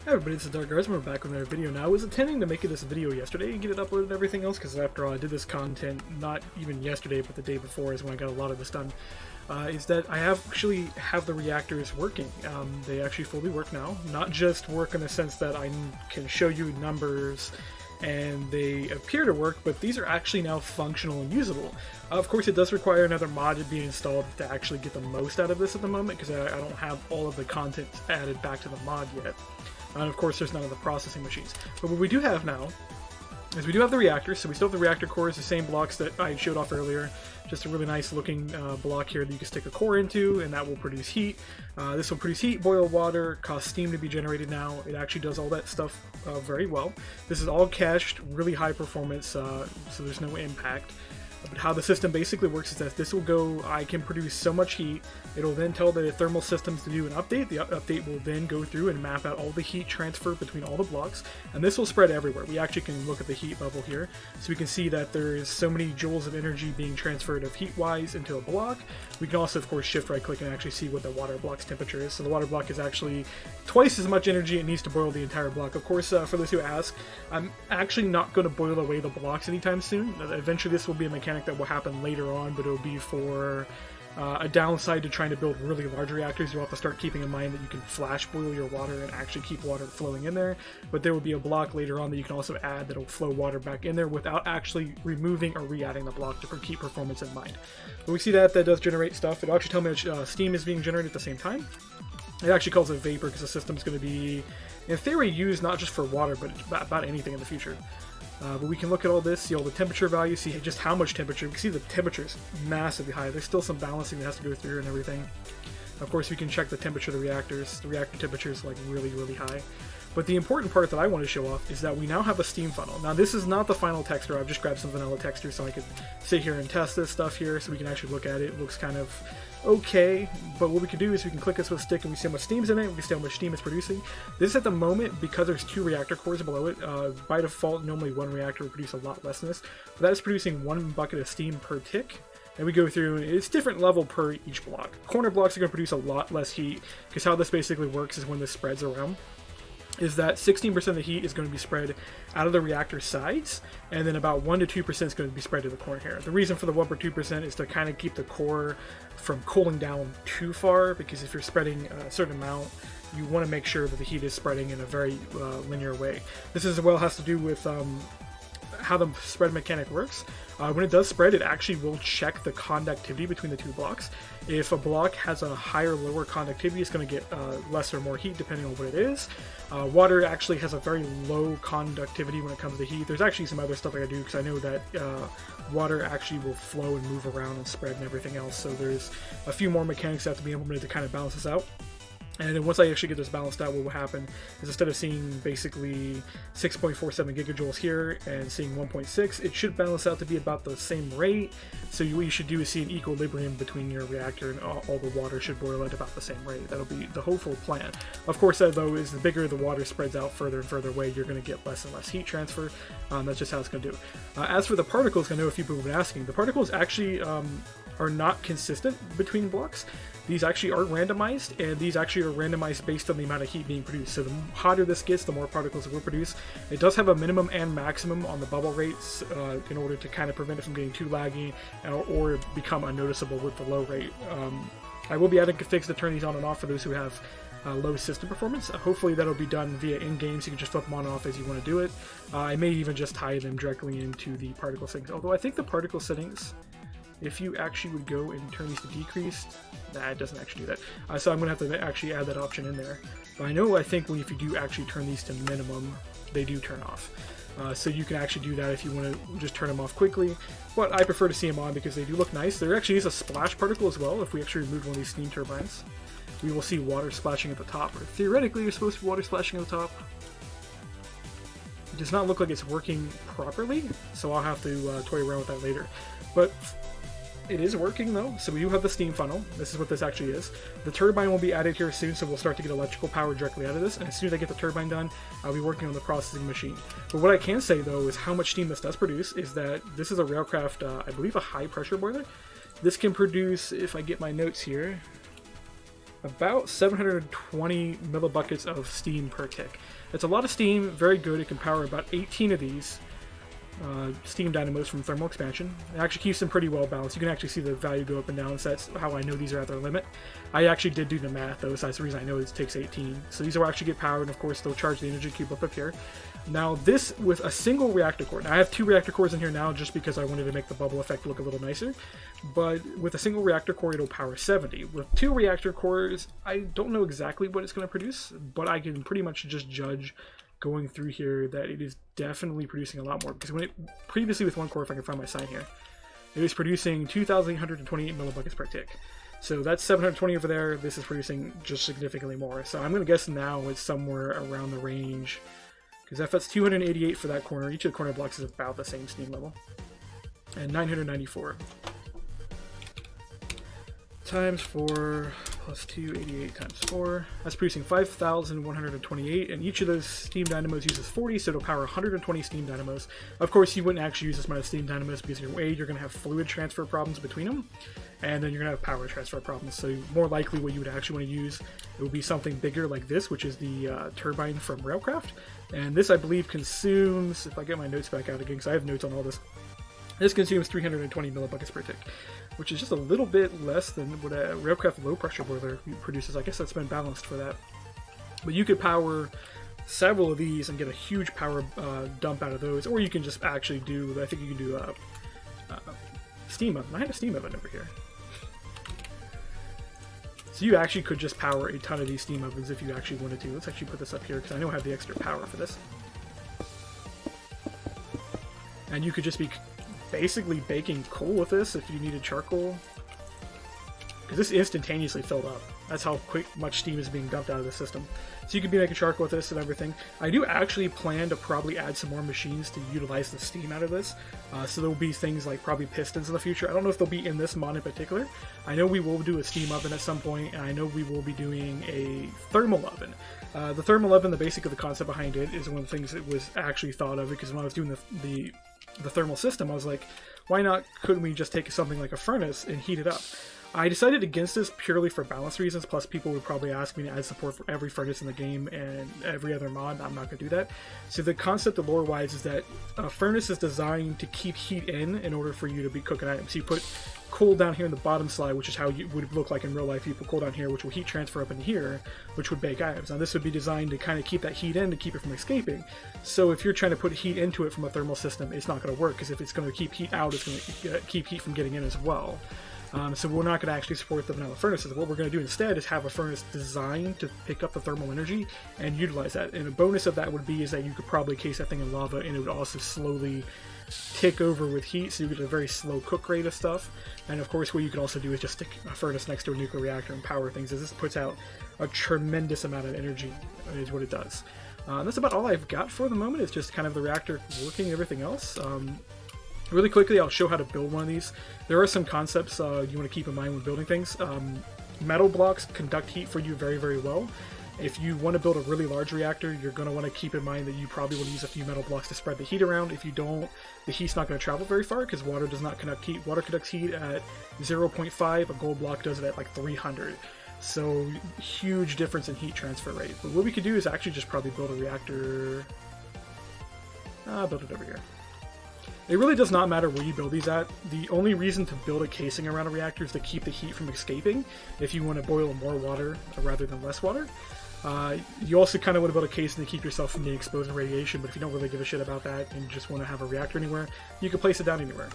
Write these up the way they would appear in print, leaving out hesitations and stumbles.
Hi everybody, this is Dark Guards, and we're back with another video now. I was intending to make this video yesterday and get it uploaded and everything else, because after all, I did this content not even yesterday, but the day before is when I got a lot of this done. Is that I actually have the reactors working. They actually fully work now. Not just work in the sense that I can show you numbers and they appear to work, but these are actually now functional and usable. Of course, it does require another mod to be installed to actually get the most out of this at the moment, because I don't have all of the content added back to the mod yet. And of course, there's none of the processing machines. But what we do have now is we do have the reactors. So we still have the reactor cores, the same blocks that I showed off earlier. Just a really nice looking block here that you can stick a core into, and that will produce heat. This will produce heat, boil water, cause steam to be generated now. It actually does all that stuff very well. This is all cached, really high performance, so there's no impact. But how the system basically works is that this will go, I can produce so much heat, it'll then tell the thermal systems to do an update. The update will then go through and map out all the heat transfer between all the blocks, and this will spread everywhere. We actually can look at the heat level here, so we can see that there is so many joules of energy being transferred of heat-wise into a block. We can also, of course, shift right-click and actually see what the water block's temperature is. So the water block is actually twice as much energy it needs to boil the entire block. Of course, for those who ask, I'm actually not going to boil away the blocks anytime soon. Eventually this will be a mechanic that will happen later on, but it'll be for a downside to trying to build really large reactors. You'll have to start keeping in mind that you can flash boil your water and actually keep water flowing in there, but there will be a block later on that you can also add that'll flow water back in there without actually removing or re-adding the block to keep performance in mind. But we see that does generate stuff. It'll actually tell me that steam is being generated at the same time. It actually calls it vapor because the system's going to be, in theory, used not just for water, but about anything in the future. But we can look at all this, see all the temperature values, see just how much temperature. We can see the temperature is massively high. There's still some balancing that has to go through and everything. Of course, we can check the temperature of the reactors. The reactor temperature is like really, really high. But the important part that I want to show off is that we now have a steam funnel. Now, this is not the final texture. I've just grabbed some vanilla texture so I could sit here and test this stuff here so we can actually look at it. It looks kind of okay, but what we can do is we can click this with a stick and we see how much steam's in it, we can see how much steam it's producing. This at the moment, because there's two reactor cores below it, by default normally one reactor will produce a lot less than this, but that is producing 1 bucket of steam per tick. And we go through, it's different level per each block. Corner blocks are going to produce a lot less heat, because how this basically works is when this spreads around, is that 16% of the heat is going to be spread out of the reactor sides, and then about 1 to 2% is going to be spread to the core here. The reason for the 1 or 2% is to kind of keep the core from cooling down too far, because if you're spreading a certain amount, you want to make sure that the heat is spreading in a very linear way. This as well has to do with how the spread mechanic works. When it does spread, it actually will check the conductivity between the two blocks. If a block has a higher or lower conductivity, it's going to get less or more heat depending on what it is. Water actually has a very low conductivity when it comes to heat. There's actually some other stuff I gotta do, because I know that water actually will flow and move around and spread and everything else, so there's a few more mechanics that have to be implemented to kind of balance this out. And then once I actually get this balanced out, what will happen is instead of seeing basically 6.47 gigajoules here and seeing 1.6, it should balance out to be about the same rate. So what you should do is see an equilibrium between your reactor, and all the water should boil at about the same rate. That'll be the hopeful plan. Of course, that though is the bigger the water spreads out further and further away, you're going to get less and less heat transfer. That's just how it's going to do. As for the particles, I know a few people have been asking. The particles actually are not consistent between blocks. These actually are randomized, and these actually are randomized based on the amount of heat being produced. So the hotter this gets, the more particles it will produce. It does have a minimum and maximum on the bubble rates in order to kind of prevent it from getting too laggy or become unnoticeable with the low rate. I will be adding configs to turn these on and off for those who have low system performance. Hopefully that'll be done via in-game, so you can just flip them on and off as you want to do it. I may even just tie them directly into the particle settings, although I think the particle settings, if you actually would go and turn these to decreased, nah, it doesn't actually do that. So I'm going to have to actually add that option in there. But I think if you do actually turn these to minimum, they do turn off. So you can actually do that if you want to just turn them off quickly. But I prefer to see them on because they do look nice. There actually is a splash particle as well. If we actually remove one of these steam turbines, we will see water splashing at the top. Or theoretically, you're supposed to be water splashing at the top. It does not look like it's working properly, so I'll have to toy around with that later. But it is working though, so we do have the steam funnel. This is what this actually is. The turbine will be added here soon, so we'll start to get electrical power directly out of this, and as soon as I get the turbine done, I'll be working on the processing machine. But what I can say though is how much steam this does produce is that this is a Railcraft, I believe a high pressure boiler. This can produce, if I get my notes here, about 720 millibuckets of steam per tick. It's a lot of steam, very good. It can power about 18 of these steam dynamos from thermal expansion. It actually keeps them pretty well balanced. You can actually see the value go up and down, so that's how I know these are at their limit. I actually did do the math though, so that's the reason I know it takes 18. So these will actually get powered, and of course they'll charge the energy cube up here. Now this with a single reactor core. Now I have 2 reactor cores in here now just because I wanted to make the bubble effect look a little nicer. But with a single reactor core it'll power 70. With 2 reactor cores, I don't know exactly what it's going to produce, but I can pretty much just judge going through here that it is definitely producing a lot more, because when it previously with 1 core, if I can find my sign here, it was producing 2,828 millibuckets per tick. So that's 720 over there. This is producing just significantly more. So I'm going to guess now it's somewhere around the range, because if that's 288 for that corner, each of the corner blocks is about the same steam level, and 994 times 4 plus 288 times 4. That's producing 5,128, and each of those steam dynamos uses 40, so it'll power 120 steam dynamos. Of course, you wouldn't actually use this amount of steam dynamos because you're going to have fluid transfer problems between them, and then you're going to have power transfer problems. So more likely what you would actually want to use, it would be something bigger like this, which is the turbine from Railcraft. And this, I believe, consumes, if I get my notes back out again, because I have notes on all this, this consumes 320 millibuckets per tick, which is just a little bit less than what a Railcraft low pressure boiler produces. I guess that's been balanced for that. But you could power several of these and get a huge power dump out of those, or you can just actually do, I think you can do a steam oven. I had a steam oven over here. So you actually could just power a ton of these steam ovens if you actually wanted to. Let's actually put this up here because I know I have the extra power for this. And you could just be basically baking coal with this if you needed charcoal, because this instantaneously filled up. That's how much steam is being dumped out of the system. So you could be making charcoal with this and everything. I do actually plan to probably add some more machines to utilize the steam out of this. So there will be things like probably pistons in the future. I don't know if they'll be in this mod in particular. I know we will do a steam oven at some point, and I know we will be doing a thermal oven. The thermal oven, the basic of the concept behind it, is one of the things that was actually thought of, because when I was doing the thermal system, I was like, why not couldn't we just take something like a furnace and heat it up? I decided against this purely for balance reasons, plus people would probably ask me to add support for every furnace in the game and every other mod. I'm not going to do that. So the concept of lore-wise is that a furnace is designed to keep heat in order for you to be cooking items. So you put coal down here in the bottom slide, which is how you would look like in real life. You put coal down here, which will heat transfer up in here, which would bake items. Now this would be designed to kind of keep that heat in, to keep it from escaping. So if you're trying to put heat into it from a thermal system, it's not going to work, because if it's going to keep heat out, it's going to keep heat from getting in as well. So we're not going to actually support the vanilla furnaces. What we're going to do instead is have a furnace designed to pick up the thermal energy and utilize that. And a bonus of that would be is that you could probably case that thing in lava, and it would also slowly tick over with heat, so you get a very slow cook rate of stuff. And of course what you could also do is just stick a furnace next to a nuclear reactor and power things, as this puts out a tremendous amount of energy, is what it does. That's about all I've got for the moment. It's just kind of the reactor working and everything else. Really quickly, I'll show how to build one of these. There are some concepts you want to keep in mind when building things. Metal blocks conduct heat for you very, very well. If you want to build a really large reactor, you're going to want to keep in mind that you probably will use a few metal blocks to spread the heat around. If you don't, the heat's not going to travel very far, because water does not conduct heat. Water conducts heat at 0.5, a gold block does it at like 300. So huge difference in heat transfer rate. But what we could do is actually just probably build a reactor. Build it over here. It really does not matter where you build these at. The only reason to build a casing around a reactor is to keep the heat from escaping, if you want to boil more water rather than less water. You also kind of want to build a casing to keep yourself from being exposed to radiation, but if you don't really give a shit about that and just want to have a reactor anywhere, you can place it down anywhere.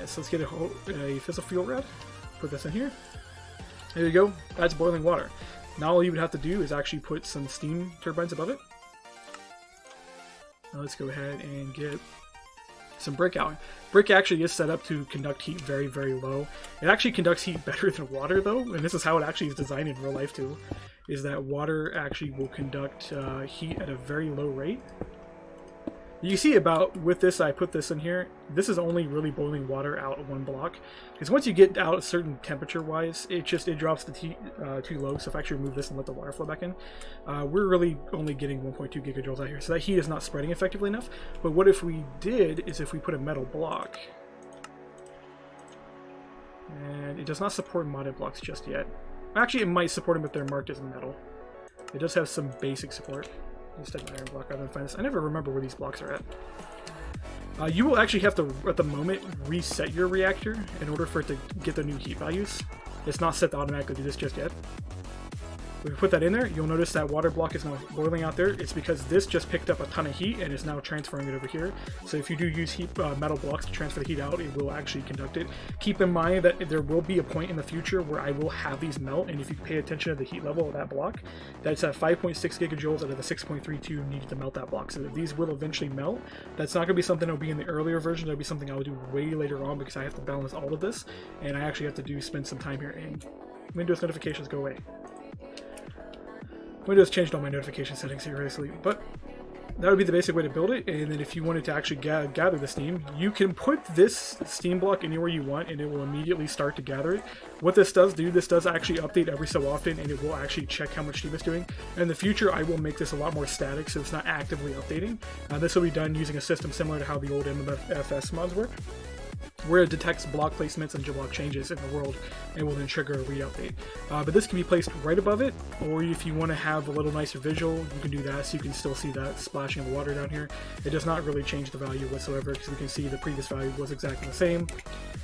So let's get a fissile fuel rod, put this in here. There you go, that's boiling water. Now all you would have to do is actually put some steam turbines above it. Now let's go ahead and get some brick out. Brick actually is set up to conduct heat very, very low. It actually conducts heat better than water though, and this is how it actually is designed in real life too, is that water actually will conduct heat at a very low rate. You see about, with this, I put this in here, this is only really boiling water out of one block, because once you get out a certain temperature wise, it drops the heat too low. So if I actually remove this and let the water flow back in, we're really only getting 1.2 gigajoules out here, so that heat is not spreading effectively enough. But what if we did is if we put a metal block, and it does not support modded blocks just yet. Actually, it might support them if they're marked as metal. It does have some basic support. Instead of iron block, rather than find this. I never remember where these blocks are at. You will actually have to, at the moment, reset your reactor in order for it to get the new heat values. It's not set to automatically do this just yet. If we put that in there, you'll notice that water block is now boiling out there. It's because this just picked up a ton of heat and is now transferring it over here. So if you do use heat metal blocks to transfer the heat out, it will actually conduct it. Keep in mind that there will be a point in the future where I will have these melt, and if you pay attention to the heat level of that block, that's at 5.6 gigajoules out of the 6.32 needed to melt that block. So these will eventually melt. That's not going to be something that will be in the earlier version. That'll be something I will do way later on because I have to balance all of this, and I actually have to spend some time here, and Windows notifications go away. Windows changed all my notification settings here recently, but that would be the basic way to build it. And then if you wanted to actually gather the steam, you can put this steam block anywhere you want and it will immediately start to gather it. What this does actually update every so often, and it will actually check how much steam it's doing. In the future, I will make this a lot more static so it's not actively updating. This will be done using a system similar to how the old MMFS mods work, where it detects block placements and block changes in the world and will then trigger a re-update. But this can be placed right above it, or if you want to have a little nicer visual, you can do that so you can still see that splashing of water down here. It does not really change the value whatsoever because you can see the previous value was exactly the same.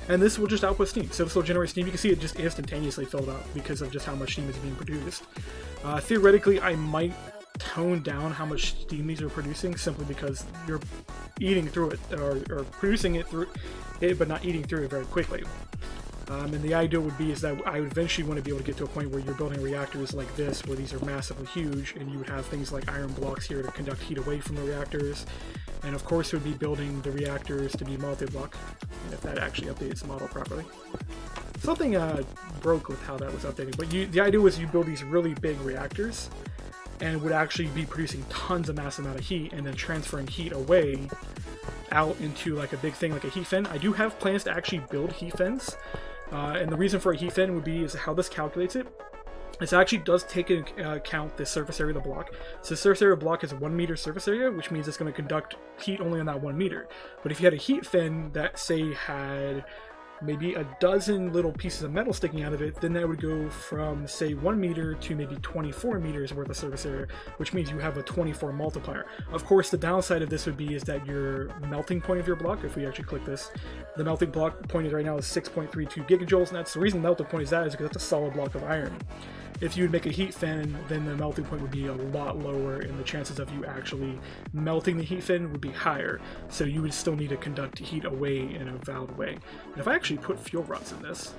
And this will just output steam. So this will generate steam. You can see it just instantaneously filled up because of just how much steam is being produced. Theoretically, I might tone down how much steam these are producing simply because you're eating through it, or producing it through it but not eating through it very quickly. And the ideal would be is that I would eventually want to be able to get to a point where you're building reactors like this, where these are massively huge, and you would have things like iron blocks here to conduct heat away from the reactors. And of course, it would be building the reactors to be multi-block, and if that actually updates the model properly. Something broke with how that was updated, but the idea was you build these really big reactors, and would actually be producing tons of massive amount of heat, and then transferring heat away out into like a big thing like a heat fin. I do have plans to actually build heat fins, and the reason for a heat fin would be is how this calculates it. This actually does take into account the surface area of the block. So the surface area of the block is a 1 meter surface area, which means it's going to conduct heat only on that 1 meter. But if you had a heat fin that, say, had maybe a dozen little pieces of metal sticking out of it, then that would go from, say, 1 meter to maybe 24 meters worth of surface area, which means you have a 24 multiplier. Of course, the downside of this would be is that your melting point of your block, if we actually click this, the melting block point is right now is 6.32 gigajoules, and that's the reason the melting point is that is because that's a solid block of iron. If you would make a heat fin, then the melting point would be a lot lower, and the chances of you actually melting the heat fin would be higher, so you would still need to conduct heat away in a valid way. And if I actually put fuel rods in this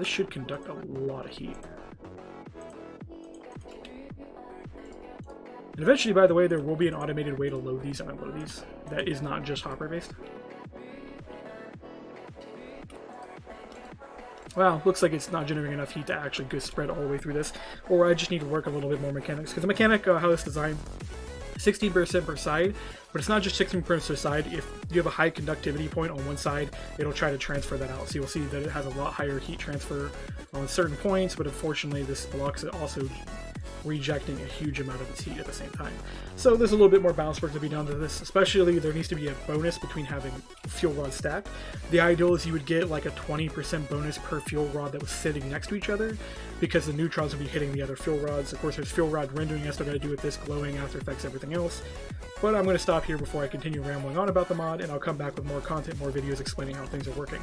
should conduct a lot of heat. And eventually, by the way, there will be an automated way to load these and unload these that is not just hopper based. Well, looks like it's not generating enough heat to actually go spread all the way through this, or I just need to work a little bit more mechanics, because the mechanic, how it's designed, 16% per side, but it's not just 16% per side. If you have a high conductivity point on one side, it'll try to transfer that out. So you'll see that it has a lot higher heat transfer on certain points, but unfortunately this block's also rejecting a huge amount of its heat at the same time. So there's a little bit more balance work to be done to this, especially there needs to be a bonus between having fuel rods stacked. The ideal is you would get like a 20% bonus per fuel rod that was sitting next to each other, because the neutrons would be hitting the other fuel rods. Of course, there's fuel rod rendering I still got to do with this, glowing, After Effects, everything else. But I'm going to stop here before I continue rambling on about the mod, and I'll come back with more content, more videos explaining how things are working.